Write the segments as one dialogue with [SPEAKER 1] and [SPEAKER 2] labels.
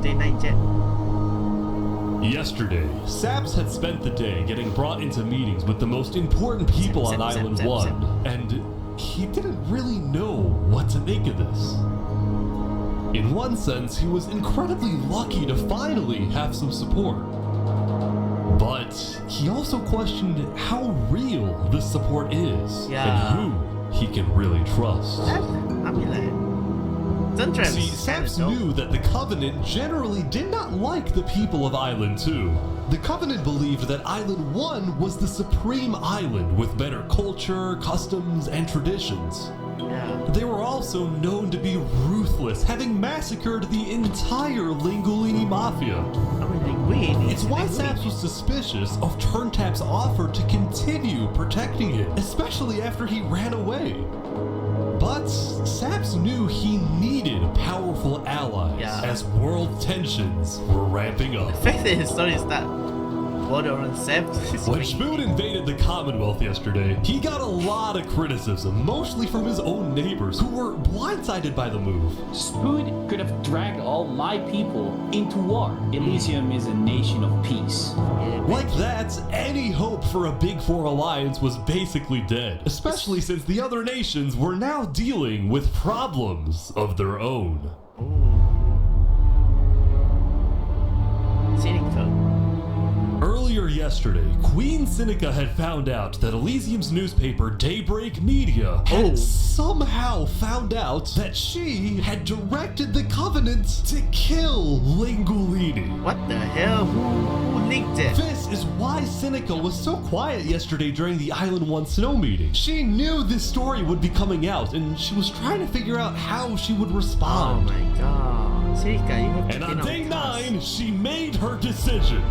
[SPEAKER 1] Saturday night jet.
[SPEAKER 2] Yesterday, Saps had spent the day getting brought into meetings with the most important people on Island 1, and he didn't really know what to make of this. In one sense, he was incredibly lucky to finally have some support. But he also questioned how real this support is, and who he can really trust. See, Saps knew that the Covenant generally did not like the people of Island 2. The Covenant believed that Island 1 was the supreme island with better culture, customs, and traditions. They were also known to be ruthless, having massacred the entire Lingolini Mafia. It's why Saps was suspicious of Turntap's offer to continue protecting him, especially after he ran away. But Saps knew he needed powerful allies as world tensions were ramping up.
[SPEAKER 1] The fact that his story is that border on Saps is
[SPEAKER 2] When Spoon invaded the Commonwealth yesterday, he got a lot of criticism, mostly from his own neighbors, who were blindsided by the move.
[SPEAKER 3] Spoon could have dragged all my people into war. Elysium is a nation of peace.
[SPEAKER 2] Like that, any hope for a Big Four alliance was basically dead, especially since the other nations were now dealing with problems of their own. Earlier yesterday, Queen Sinica had found out that Elysium's newspaper Daybreak Media had somehow found out that she had directed the Covenant to kill Lingolini.
[SPEAKER 1] What the hell? Who leaked it?
[SPEAKER 2] This is why Sinica was so quiet yesterday during the Island 1 snow meeting. She knew this story would be coming out, and she was trying to figure out how she would respond.
[SPEAKER 1] Oh my god. Sinica, you have to
[SPEAKER 2] And on day 9, she made her decision.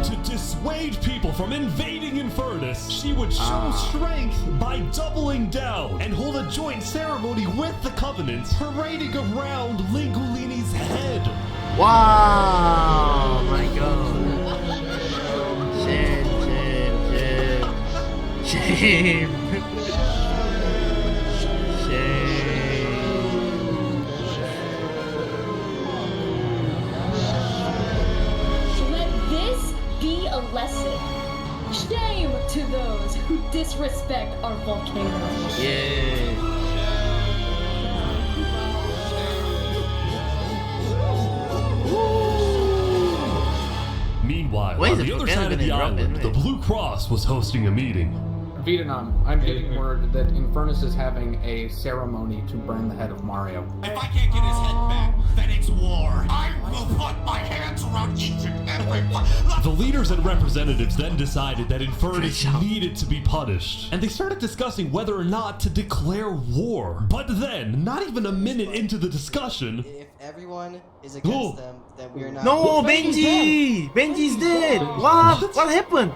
[SPEAKER 2] To dissuade people from invading Infernus, she would show strength by doubling down and hold a joint ceremony with the Covenant, parading around Lingolini's head.
[SPEAKER 1] Wow, my god. Shame.
[SPEAKER 4] Lesson. Shame to those who disrespect our volcano.
[SPEAKER 2] Meanwhile, on the other side of the island, the Blue Cross was hosting a meeting.
[SPEAKER 5] Vietnam, I'm getting word that Infernus is having a ceremony to burn the head of Mario.
[SPEAKER 6] If I can't get his head back, then it's war. I will put my hands around each and every one.
[SPEAKER 2] The leaders and representatives then decided that Infernus needed to be punished, and they started discussing whether or not to declare war. But then, not even a minute into the discussion,
[SPEAKER 7] if everyone is against them, then we're not.
[SPEAKER 1] No, Benji! Benji's dead! What? What happened?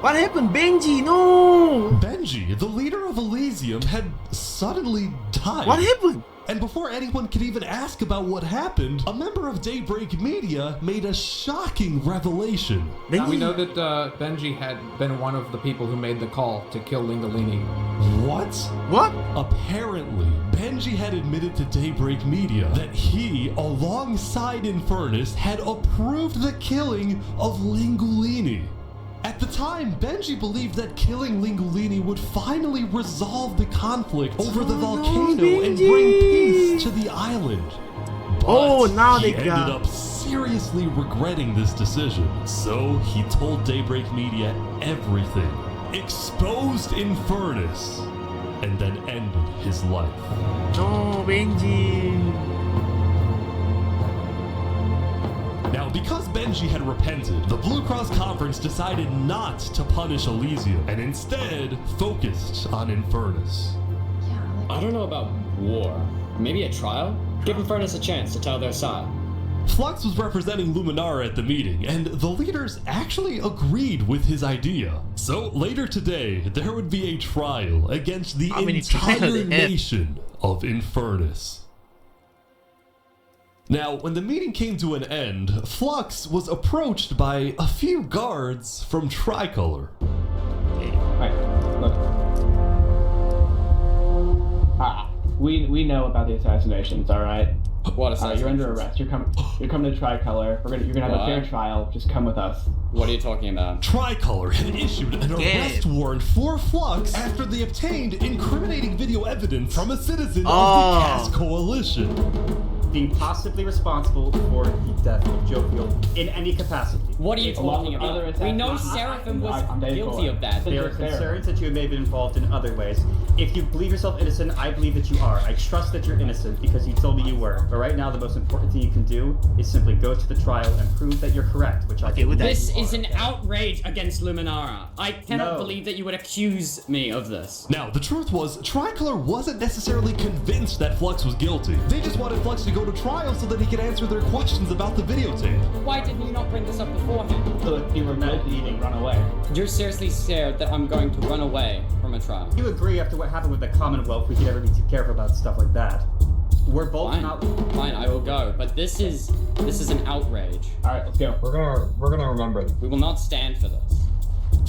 [SPEAKER 1] What happened? Benji, no!
[SPEAKER 2] Benji, the leader of Elysium, had suddenly died.
[SPEAKER 1] What happened?
[SPEAKER 2] And before anyone could even ask about what happened, a member of Daybreak Media made a shocking revelation.
[SPEAKER 5] Now we know that Benji had been one of the people who made the call to kill Lingolini.
[SPEAKER 2] What?
[SPEAKER 1] What?
[SPEAKER 2] Apparently, Benji had admitted to Daybreak Media that he, alongside Infernus, had approved the killing of Lingolini. At the time, Benji believed that killing Lingolini would finally resolve the conflict over the volcano and bring peace to the island. But
[SPEAKER 1] now
[SPEAKER 2] he
[SPEAKER 1] they
[SPEAKER 2] ended up seriously regretting this decision. So he told Daybreak Media everything, exposed Infernus, and then ended his life.
[SPEAKER 1] No, Benji.
[SPEAKER 2] Now, because Benji had repented, the Blue Cross Conference decided not to punish Elysium and instead focused on Infernus.
[SPEAKER 8] I don't know about war. Maybe a trial? Give Infernus a chance to tell their side.
[SPEAKER 2] Flux was representing Luminara at the meeting, and the leaders actually agreed with his idea. So later today, there would be a trial against the entire nation of Infernus. Now, when the meeting came to an end, Flux was approached by a few guards from Tricolor.
[SPEAKER 3] Alright, look. We know about the assassinations, alright?
[SPEAKER 8] What assassination?
[SPEAKER 9] You're under arrest. You're coming to Tricolor. You're gonna have a fair trial. Just come with us.
[SPEAKER 8] What are you talking about?
[SPEAKER 2] Tricolor had issued an arrest warrant for Flux after they obtained incriminating video evidence from a citizen of the CAS Coalition.
[SPEAKER 10] Being possibly responsible for the death of Jovial in any capacity.
[SPEAKER 8] What are you talking about? We know Seraphim was guilty of that.
[SPEAKER 10] There are concerns that you may have been involved in other ways. If you believe yourself innocent, I believe that you are. I trust that you're innocent because you told me you were. But right now, the most important thing you can do is simply go to the trial and prove that you're correct, which I think
[SPEAKER 8] This is an outrage against Luminara. I cannot believe that you would accuse me of this.
[SPEAKER 2] Now, the truth was, Tricolor wasn't necessarily convinced that Flux was guilty. They just wanted Flux to go to trial so that he could answer their questions about the videotape.
[SPEAKER 8] Why didn't you not bring this up beforehand?
[SPEAKER 9] So if you were guilty, you run away.
[SPEAKER 8] You're seriously scared that I'm going to run away from a trial?
[SPEAKER 10] You agree after what happened with the Commonwealth, we could never be too careful about stuff like that. We're both
[SPEAKER 8] Fine, I will go. But this is an outrage.
[SPEAKER 9] All right, let's go. We're gonna remember.
[SPEAKER 8] We will not stand for this.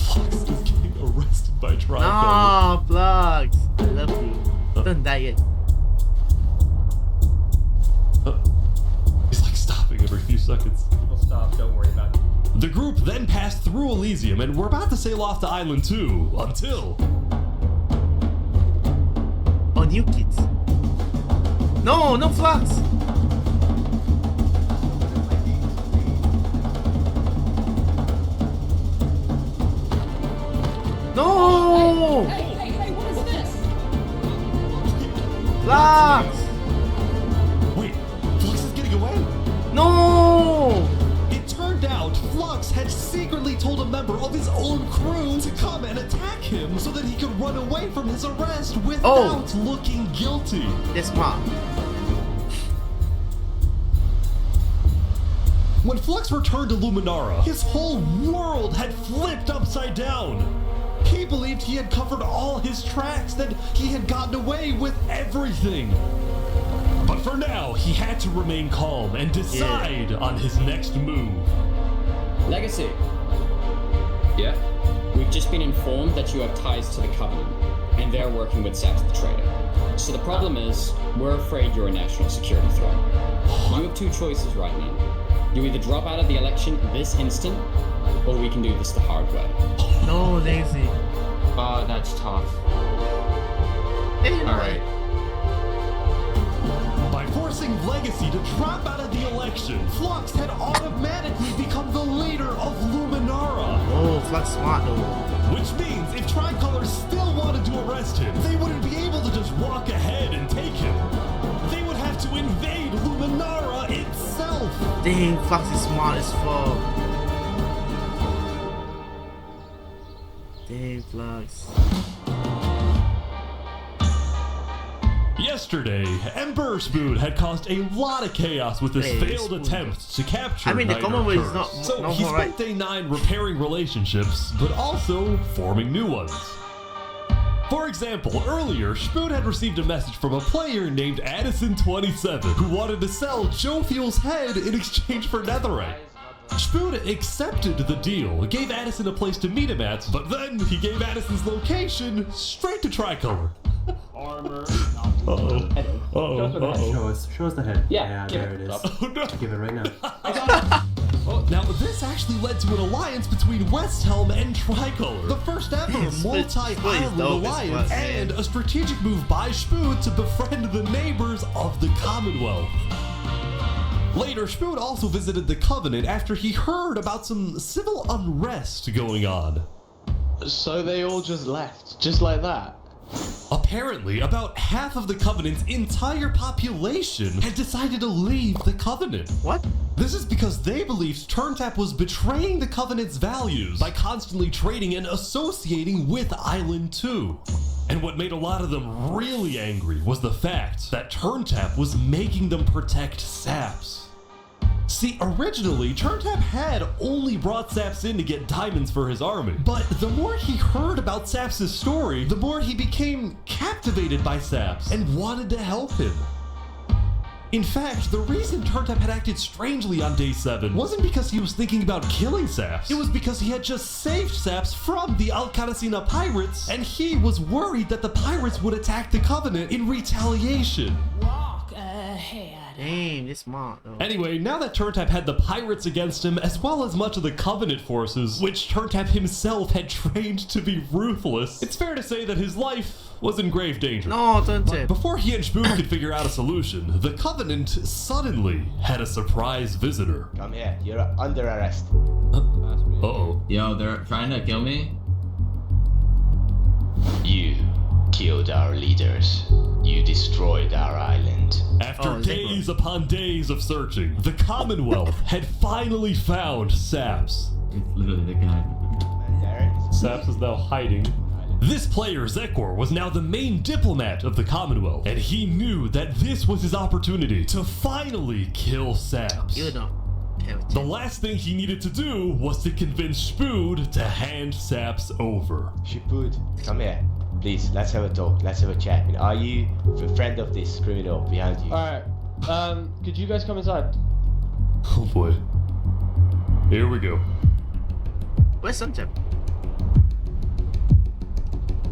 [SPEAKER 2] Flux is getting arrested by Tricolor.
[SPEAKER 1] No, Flux. I love you. Don't die yet.
[SPEAKER 2] He's like stopping every few seconds.
[SPEAKER 10] People stop, don't worry about it.
[SPEAKER 2] The group then passed through Elysium and were about to sail off to Island 2 until...
[SPEAKER 1] Oh, new kids. No, no Flux. No!
[SPEAKER 4] Hey, what is this?
[SPEAKER 1] Flux!
[SPEAKER 2] Wait, Flux is getting away?
[SPEAKER 1] No!
[SPEAKER 2] It turned out Flux had secretly told a member of his own crew to come and attack him so that he could run away from his arrest without looking guilty.
[SPEAKER 1] That's smart.
[SPEAKER 2] When Flux returned to Luminara, his whole world had flipped upside down. He believed he had covered all his tracks, that he had gotten away with everything. But for now, he had to remain calm and decide on his next move.
[SPEAKER 8] Legacy. Yeah? We've just been informed that you have ties to the Covenant, and they're working with Saps the Traitor. So the problem is, we're afraid you're a national security threat. You have two choices right now. You either drop out of the election this instant, or we can do this the hard way.
[SPEAKER 1] No, Legacy.
[SPEAKER 9] That's tough.
[SPEAKER 1] Alright.
[SPEAKER 2] By forcing Legacy to drop out of the election, Flux had automatically become the leader of Luminara.
[SPEAKER 1] Oh, Flux smart though.
[SPEAKER 2] Which means if Tricolor still wanted to arrest him, they wouldn't be able to just walk ahead and take him. They would have to invade Luminara itself.
[SPEAKER 1] Dang, Flux is smart as fuck. Dang, Flux.
[SPEAKER 2] Yesterday, Emperor Spoon had caused a lot of chaos with his failed attempt to capture
[SPEAKER 1] the
[SPEAKER 2] Niner
[SPEAKER 1] Commonwealth is
[SPEAKER 2] Curse.
[SPEAKER 1] not
[SPEAKER 2] So he spent
[SPEAKER 1] right.
[SPEAKER 2] day 9 repairing relationships, but also forming new ones. For example, earlier, Spoon had received a message from a player named Addison27 who wanted to sell Joe Fuel's head in exchange for netherite. Spoon accepted the deal, gave Addison a place to meet him at, but then he gave Addison's location straight to Tricolor.
[SPEAKER 9] Armor.
[SPEAKER 6] Show us the head.
[SPEAKER 9] Yeah,
[SPEAKER 6] there it is.
[SPEAKER 2] Oh no!
[SPEAKER 6] Give it right now.
[SPEAKER 2] Now, this actually led to an alliance between Westhelm and Tricolor, the first ever multi-island alliance, and a strategic move by Spoon to befriend the neighbors of the Commonwealth. Later, Spoon also visited the Covenant after he heard about some civil unrest going on.
[SPEAKER 9] So they all just left, just like that?
[SPEAKER 2] Apparently, about half of the Covenant's entire population had decided to leave the Covenant.
[SPEAKER 1] What?
[SPEAKER 2] This is because they believed TurnTap was betraying the Covenant's values by constantly trading and associating with Island 2. And what made a lot of them really angry was the fact that TurnTap was making them protect Saps. See, originally, TurnTap had only brought Saps in to get diamonds for his army, but the more he heard about Saps' story, the more he became captivated by Saps and wanted to help him. In fact, the reason TurnTap had acted strangely on day 7 wasn't because he was thinking about killing Saps. It was because he had just saved Saps from the Alcaracina pirates, and he was worried that the pirates would attack the Covenant in retaliation.
[SPEAKER 4] Walk ahead.
[SPEAKER 1] Damn, this smart though.
[SPEAKER 2] Anyway, now that Turntap had the pirates against him, as well as much of the Covenant forces, which Turntap himself had trained to be ruthless, it's fair to say that his life was in grave danger.
[SPEAKER 1] No, Turntap.
[SPEAKER 2] Before he and Spoon could figure out a solution, the Covenant suddenly had a surprise visitor.
[SPEAKER 11] Come here, you're under arrest.
[SPEAKER 2] Uh-oh.
[SPEAKER 12] Yo, they're trying to kill me?
[SPEAKER 11] You killed our leaders. You destroyed our island.
[SPEAKER 2] After days upon days of searching, the Commonwealth had finally found Saps.
[SPEAKER 12] It's literally the guy.
[SPEAKER 2] Saps is now hiding. This player, Zekor, was now the main diplomat of the Commonwealth, and he knew that this was his opportunity to finally kill Saps.
[SPEAKER 1] You know.
[SPEAKER 2] The last thing he needed to do was to convince Spood to hand Saps over.
[SPEAKER 11] Spood, come here. Please, let's have a talk. Let's have a chat. Are you a friend of this criminal behind you?
[SPEAKER 13] Alright. Could you guys come inside?
[SPEAKER 2] Oh boy. Here we go.
[SPEAKER 1] Where's Turntap?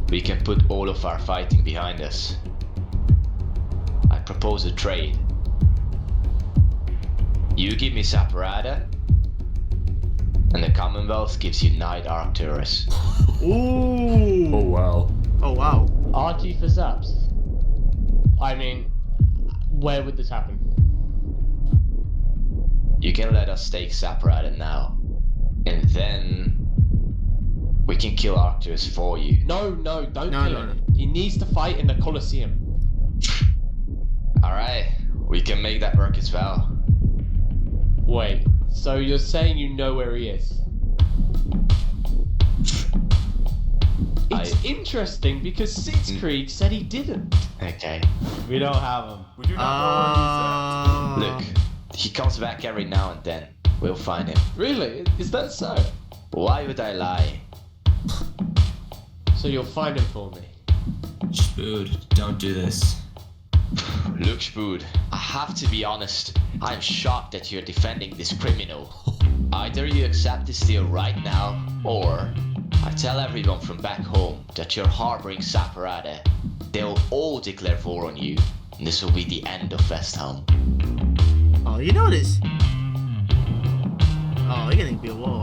[SPEAKER 11] We can put all of our fighting behind us. I propose a trade. You give me Saparada, and the Commonwealth gives you Night Arcturus.
[SPEAKER 1] Ooh.
[SPEAKER 2] Oh wow.
[SPEAKER 1] Oh wow.
[SPEAKER 13] Archie for Saps. I mean, where would this happen?
[SPEAKER 11] You can let us take Saparada now, and then we can kill Arcturus for you.
[SPEAKER 13] No, don't kill him. He needs to fight in the Colosseum.
[SPEAKER 11] Alright, we can make that work as well.
[SPEAKER 13] Wait, so you're saying you know where he is? It's interesting because Sitzkrieg said he didn't.
[SPEAKER 11] Okay.
[SPEAKER 10] We don't have him.
[SPEAKER 11] We do not know where he's at. Look, he comes back every now and then. We'll find him.
[SPEAKER 13] Really? Is that so?
[SPEAKER 11] Why would I lie?
[SPEAKER 13] So you'll find him for me?
[SPEAKER 12] Spood, don't do this.
[SPEAKER 11] Look, Spood, I have to be honest. I'm shocked that you're defending this criminal. Either you accept this deal right now, or I tell everyone from back home that you're harboring Saparada. They'll all declare war on you, and this will be the end of Westhelm.
[SPEAKER 1] Oh, you know this? Oh, you're gonna be a war.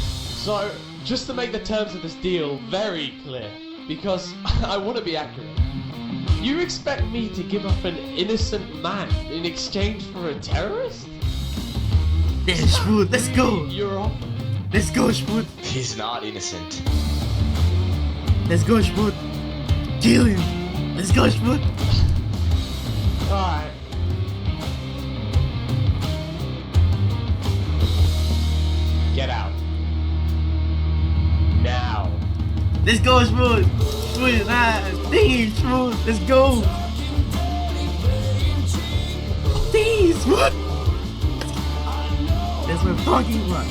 [SPEAKER 13] So, just to make the terms of this deal very clear, because I want to be accurate. You expect me to give up an innocent man in exchange for a terrorist?
[SPEAKER 1] Damn, Spood, let's go!
[SPEAKER 13] You're off.
[SPEAKER 1] Let's go, Spood!
[SPEAKER 11] He's not innocent.
[SPEAKER 1] Let's go, Spood! Kill him! Let's go, Spood!
[SPEAKER 13] Alright. Get out. Now.
[SPEAKER 1] Let's go, Spood! Spood is nice! Damn, Spood! Let's go! Damn, Spood! That's what I'm talking about!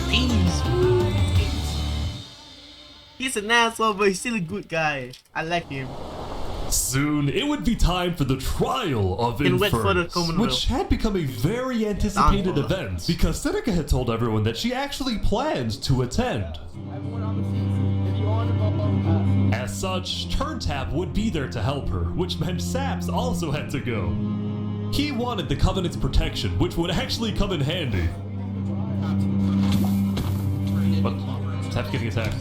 [SPEAKER 1] Damn, Spood! He's an asshole, but he's still a good guy. I like him.
[SPEAKER 2] Soon, it would be time for the trial of Infernus, which had become a very anticipated event because Seneca had told everyone that she actually planned to attend. As such, Turntap would be there to help her, which meant Saps also had to go. He wanted the Covenant's protection, which would actually come in handy. What? Saps getting attacked.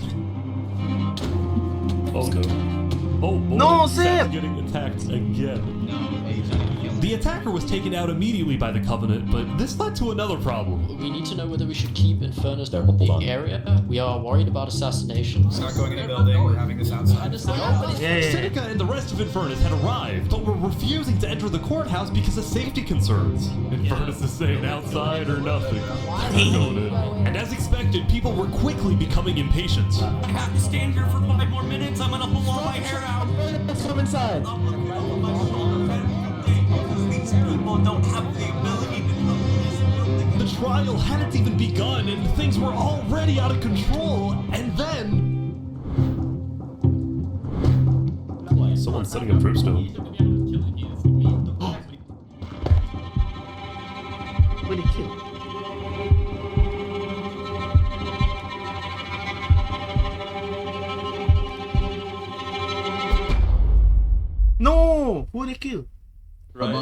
[SPEAKER 2] Oh no. Oh boy,
[SPEAKER 1] no,
[SPEAKER 2] Saps getting attacked again. The attacker was taken out immediately by the Covenant, but this led to another problem.
[SPEAKER 14] We need to know whether we should keep Infernus in the area. We are worried about assassinations.
[SPEAKER 6] Not going in a building, we're having this outside.
[SPEAKER 2] Seneca and the rest of Infernus had arrived, but were refusing to enter the courthouse because of safety concerns. Infernus is saying outside or nothing. They're going in. And as expected, people were quickly becoming impatient.
[SPEAKER 6] I have to stand here for 5 more minutes. I'm gonna pull all my hair out.
[SPEAKER 13] Let's come inside.
[SPEAKER 6] These people don't have the ability to come in this building.
[SPEAKER 2] The trial hadn't even begun, and things were already out of control. And then someone's setting a proof stone.
[SPEAKER 1] What did he kill? they kill?
[SPEAKER 13] Right.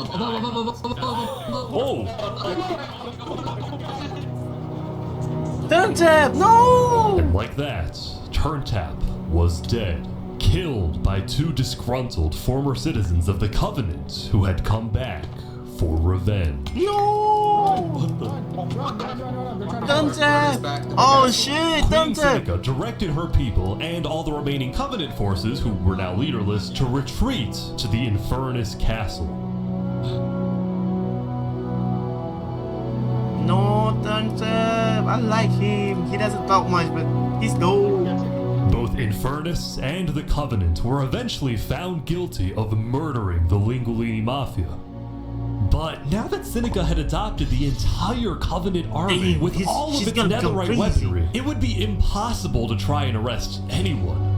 [SPEAKER 2] Oh!
[SPEAKER 1] Turn tap, no!
[SPEAKER 2] And like that, Turntap was dead, killed by two disgruntled former citizens of the Covenant who had come back for revenge.
[SPEAKER 1] No! Turn tap! Oh shit,
[SPEAKER 2] Queen
[SPEAKER 1] turn tap!
[SPEAKER 2] Seneca directed her people and all the remaining Covenant forces, who were now leaderless, to retreat to the Infernus Castle.
[SPEAKER 1] No, turn tap! I like him. He doesn't talk much, but he's gold.
[SPEAKER 2] Both Infernus and the Covenant were eventually found guilty of murdering the Lingolini Mafia. But now that Seneca had adopted the entire Covenant army with all of its netherite weaponry, it would be impossible to try and arrest anyone.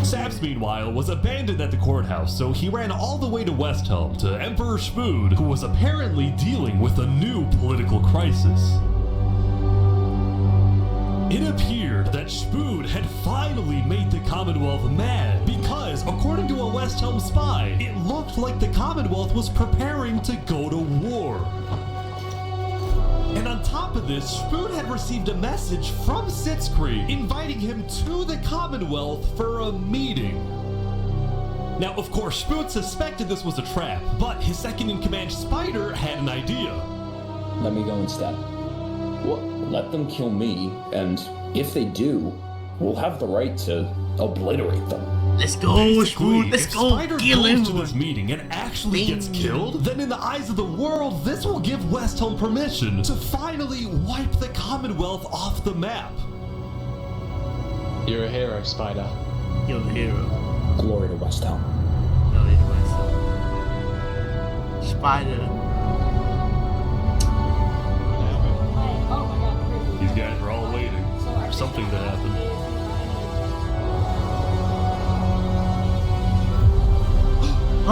[SPEAKER 2] Saps, meanwhile, was abandoned at the courthouse, so he ran all the way to Westhelm to Emperor Spud, who was apparently dealing with a new political crisis. It appeared that Spud had finally made the Commonwealth mad because, according to a Westhelm spy, it looked like the Commonwealth was preparing to go to war. And on top of this, Spud had received a message from Sitzkrieg inviting him to the Commonwealth for a meeting. Now, of course, Spud suspected this was a trap, but his second-in-command Spider had an idea.
[SPEAKER 15] Let me go instead. Well, let them kill me, and if they do, we'll have the right to obliterate them.
[SPEAKER 1] Let's go, Spud. Let's
[SPEAKER 2] if
[SPEAKER 1] go.
[SPEAKER 2] Spider
[SPEAKER 1] Kill
[SPEAKER 2] goes
[SPEAKER 1] him.
[SPEAKER 2] to this meeting and actually gets killed, then in the eyes of the world, this will give Westhelm permission to finally wipe the Commonwealth off the map.
[SPEAKER 13] You're a hero, Spider.
[SPEAKER 1] You're a hero.
[SPEAKER 15] Glory to Westhelm.
[SPEAKER 1] Glory to Westhelm. Spider.
[SPEAKER 2] These guys are all waiting for something to happen.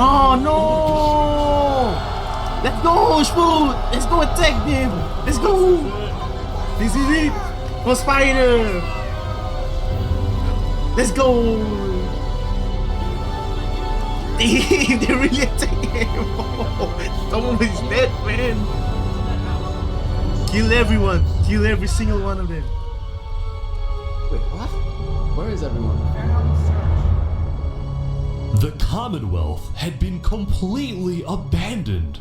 [SPEAKER 1] Oh no! Let's go, Spud! Let's go attack them! Let's go! This is it! For Spider! Let's go! Damn, they really attacking him! Someone is dead, man! Kill everyone! Kill every single one of them!
[SPEAKER 5] Wait, what? Where is everyone?
[SPEAKER 2] The Commonwealth had been completely abandoned.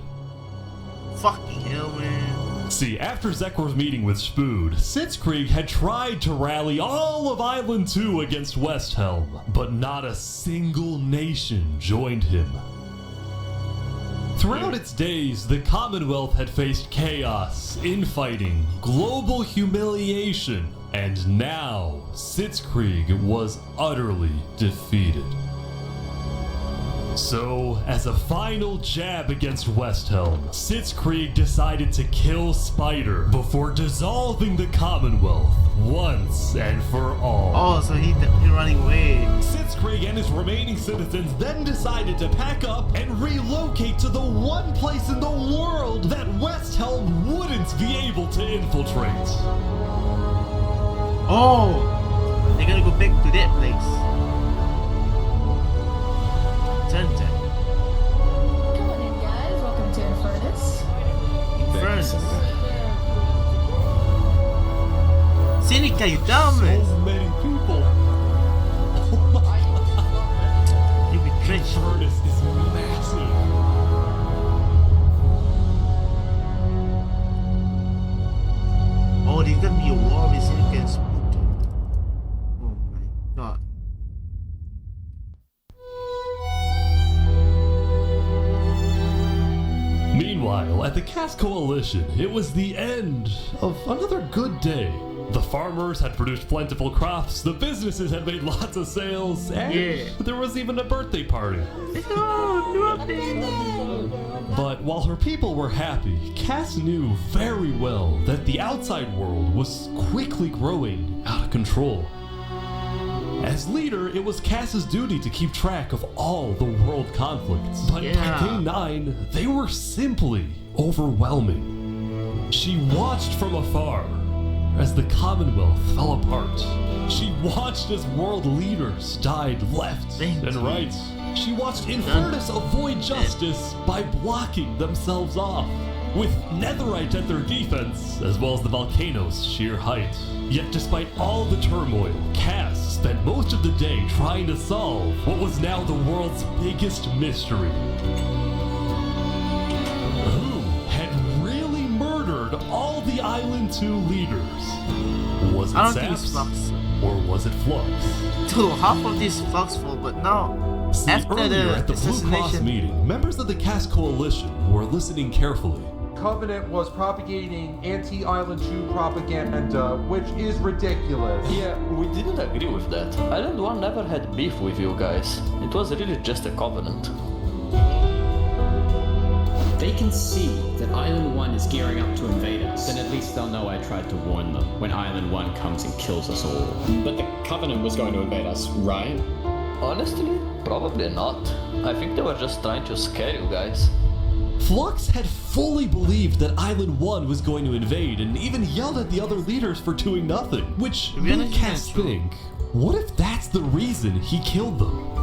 [SPEAKER 1] Fucking hell, man.
[SPEAKER 2] See, after Zekor's meeting with Spud, Sitzkrieg had tried to rally all of Island 2 against Westhelm, but not a single nation joined him. Throughout its days, the Commonwealth had faced chaos, infighting, global humiliation, and now Sitzkrieg was utterly defeated. So, as a final jab against Westhelm, Sitzkrieg decided to kill Spider before dissolving the Commonwealth once and for all.
[SPEAKER 1] Oh, so he running away.
[SPEAKER 2] Sitzkrieg and his remaining citizens then decided to pack up and relocate to the one place in the world that Westhelm wouldn't be able to infiltrate.
[SPEAKER 1] Oh, they're gonna go back to that place.
[SPEAKER 4] Come on in, guys. Welcome to Infernus.
[SPEAKER 1] Infernus. Seneca, you dumbass.
[SPEAKER 2] So many people.
[SPEAKER 1] You betrayed.
[SPEAKER 2] Infernus is massive.
[SPEAKER 1] Oh, there's gonna be a war with Seneca and Spud. Oh my god.
[SPEAKER 2] Meanwhile, at the Caste Coalition, it was the end of another good day. The farmers had produced plentiful crops, the businesses had made lots of sales, and there was even a birthday party. But while her people were happy, Cass knew very well that the outside world was quickly growing out of control. As leader, it was Cass's duty to keep track of all the world conflicts. But by day 9, they were simply overwhelming. She watched from afar as the Commonwealth fell apart. She watched as world leaders died left and right. She watched Infernus avoid justice by blocking themselves off, with Netherite at their defense, as well as the volcano's sheer height. Yet despite all the turmoil, Cass spent most of the day trying to solve what was now the world's biggest mystery. Who had really murdered all the Island 2 leaders? Was it
[SPEAKER 1] I don't think it's
[SPEAKER 2] Saps?
[SPEAKER 1] Flux.
[SPEAKER 2] Or was it Flux?
[SPEAKER 1] Dude, half of this Flux full, but no.
[SPEAKER 2] See,
[SPEAKER 1] After
[SPEAKER 2] earlier
[SPEAKER 1] the
[SPEAKER 2] at the Blue Cross
[SPEAKER 1] assassination,
[SPEAKER 2] meeting, members of the Cass Coalition were listening carefully.
[SPEAKER 16] Covenant was propagating anti-Island 2 propaganda, which is ridiculous.
[SPEAKER 14] Yeah, we didn't agree with that. Island 1 never had beef with you guys. It was really just a covenant.
[SPEAKER 8] They can see that Island 1 is gearing up to invade us.
[SPEAKER 3] Then at least they'll know I tried to warn them when Island 1 comes and kills us all.
[SPEAKER 8] But the Covenant was going to invade us, right?
[SPEAKER 14] Honestly, probably not. I think they were just trying to scare you guys.
[SPEAKER 2] Flux had fully believed that Island 1 was going to invade and even yelled at the other leaders for doing nothing, which made Cass think, what if that's the reason he killed them?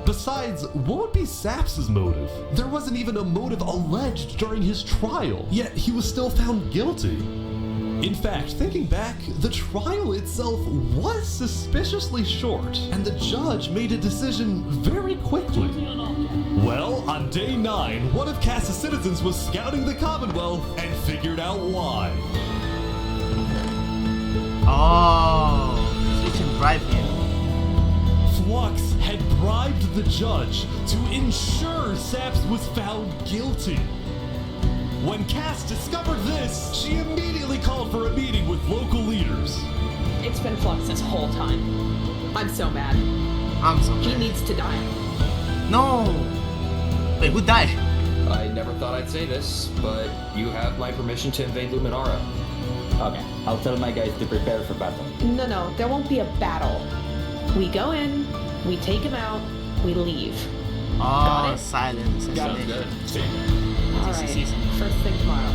[SPEAKER 2] Besides, what would be Saps' motive? There wasn't even a motive alleged during his trial, yet he was still found guilty. In fact, thinking back, the trial itself was suspiciously short, and the judge made a decision very quickly. Well, on day 9, one of Cass's citizens was scouting the Commonwealth and figured out why.
[SPEAKER 1] oh, so you can bribe him.
[SPEAKER 2] Flux had bribed the judge to ensure Saps was found guilty. When Cass discovered this, she immediately called for a meeting with local leaders.
[SPEAKER 17] It's been Flux this whole time. I'm so mad.
[SPEAKER 1] I'm so
[SPEAKER 17] He
[SPEAKER 1] mad.
[SPEAKER 17] needs to die.
[SPEAKER 1] No! Wait, who died?
[SPEAKER 15] I never thought I'd say this, but you have my permission to invade Luminara.
[SPEAKER 3] Okay, I'll tell my guys to prepare for battle.
[SPEAKER 17] No, there won't be a battle. We go in, we take him out, we leave.
[SPEAKER 1] Oh, silence.
[SPEAKER 15] Sounds good.
[SPEAKER 17] Alright, first thing tomorrow.